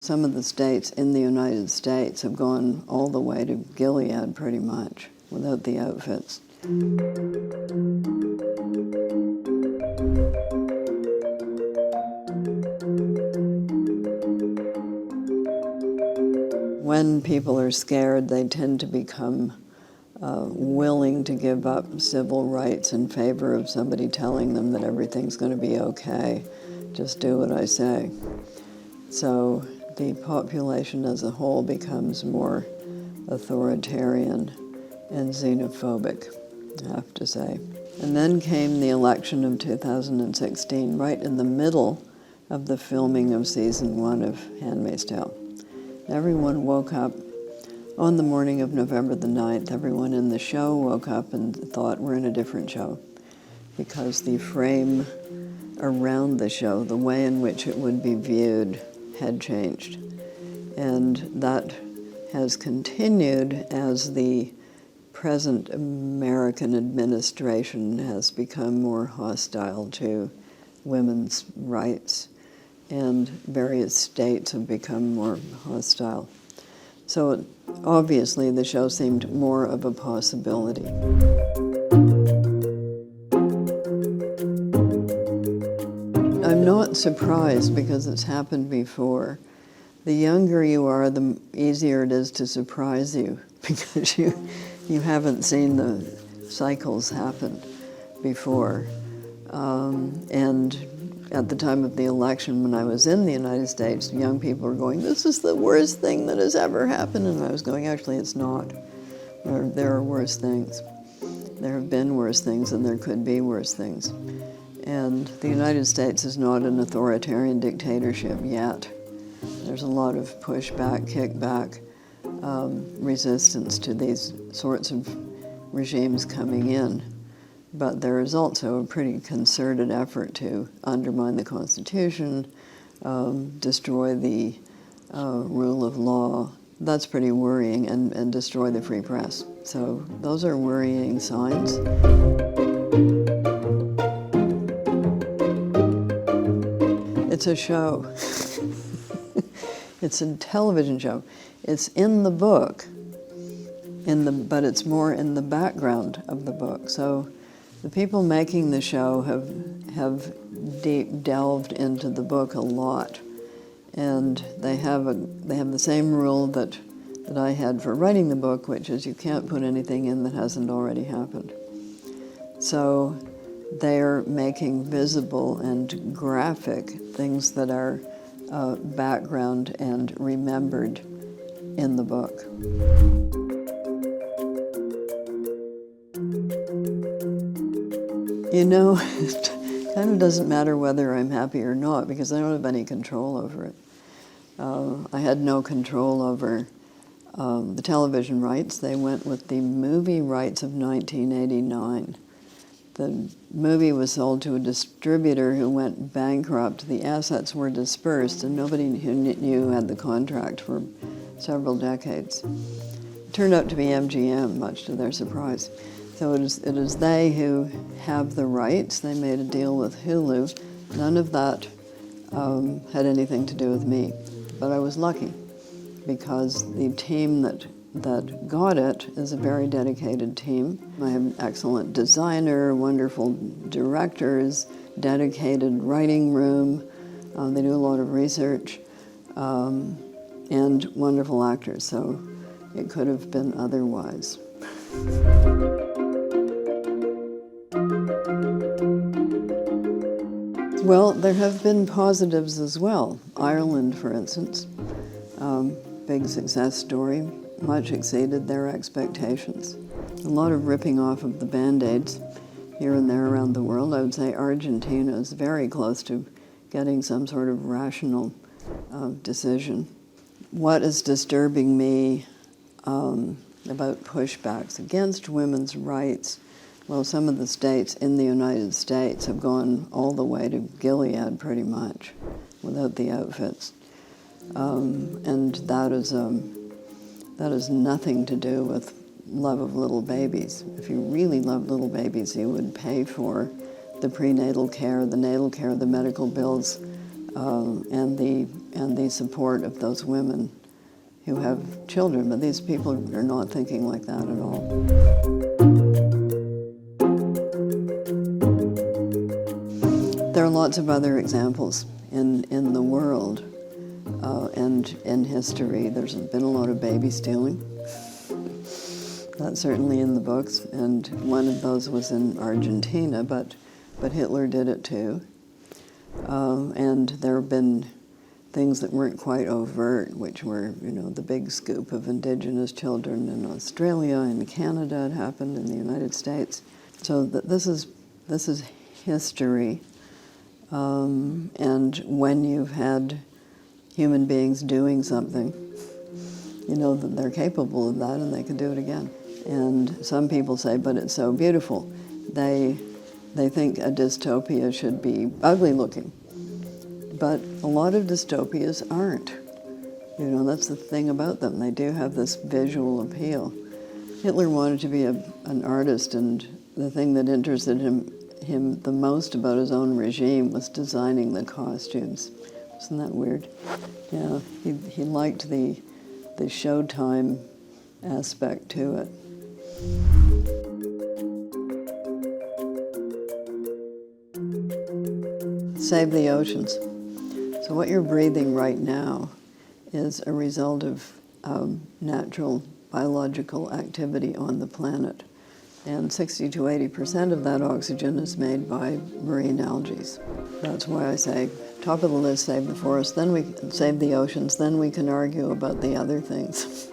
Some of the states in the United States have gone all the way to Gilead pretty much without the outfits. When people are scared, they tend to become willing to give up civil rights in favor of somebody telling them that everything's going to be okay. Just do what I say. So the population as a whole becomes more authoritarian and xenophobic, I have to say. And then came the election of 2016, right in the middle of the filming of season 1 of Handmaid's Tale. Everyone woke up on the morning of November the 9th. Everyone in the show woke up and thought we're in a different show, because the frame around the show, the way in which it would be viewed, had changed. And that has continued as the present American administration has become more hostile to women's rights, and various states have become more hostile. So obviously the show seemed more of a possibility. I'm not surprised, because it's happened before. The younger you are, the easier it is to surprise you, because you haven't seen the cycles happen before. And at the time of the election, when I was in the United States, young people were going, "This is the worst thing that has ever happened." And I was going, actually, it's not. There are worse things. There have been worse things, and there could be worse things. And the United States is not an authoritarian dictatorship yet. There's a lot of pushback, kickback, resistance to these sorts of regimes coming in. But there is also a pretty concerted effort to undermine the Constitution, destroy the rule of law. That's pretty worrying, and destroy the free press. So those are worrying signs. It's a show. It's a television show. It's in the book, but it's more in the background of the book. So the people making the show have deep delved into the book a lot, and they have the same rule that I had for writing the book, which is you can't put anything in that hasn't already happened. So they're making visible and graphic things that are background and remembered in the book. You know, it kind of doesn't matter whether I'm happy or not, because I don't have any control over it. I had no control over the television rights. They went with the movie rights of 1989. The movie was sold to a distributor who went bankrupt. The assets were dispersed, and nobody who knew had the contract for several decades. It turned out to be MGM, much to their surprise. So it is they who have the rights. They made a deal with Hulu. None of that had anything to do with me. But I was lucky, because the team that got it is a very dedicated team. I have an excellent designer, wonderful directors, dedicated writing room. They do a lot of research, and wonderful actors. So it could have been otherwise. Well, there have been positives as well. Ireland, for instance, big success story, much exceeded their expectations. A lot of ripping off of the Band-Aids here and there around the world. I would say Argentina is very close to getting some sort of rational decision. What is disturbing me about pushbacks against women's rights? Well, some of the states in the United States have gone all the way to Gilead pretty much without the outfits. And that has nothing to do with love of little babies. If you really loved little babies, you would pay for the prenatal care, the natal care, the medical bills and the support of those women who have children. But these people are not thinking like that at all. There are lots of other examples in the world and in history. There's been a lot of baby stealing. That's certainly in the books, and one of those was in Argentina, but Hitler did it too. And there have been things that weren't quite overt, which were, the big scoop of indigenous children in Australia and Canada. It happened in the United States. So this is history. And when you've had human beings doing something, you know that they're capable of that and they can do it again. And some people say, but it's so beautiful. They think a dystopia should be ugly looking. But a lot of dystopias aren't. That's the thing about them. They do have this visual appeal. Hitler wanted to be an artist, and the thing that interested him the most about his own regime was designing the costumes. Isn't that weird? Yeah, he liked the showtime aspect to it. Save the oceans. So what you're breathing right now is a result of natural biological activity on the planet. And 60 to 80% of that oxygen is made by marine algae. That's why I say, top of the list, save the forest, then we can save the oceans, then we can argue about the other things.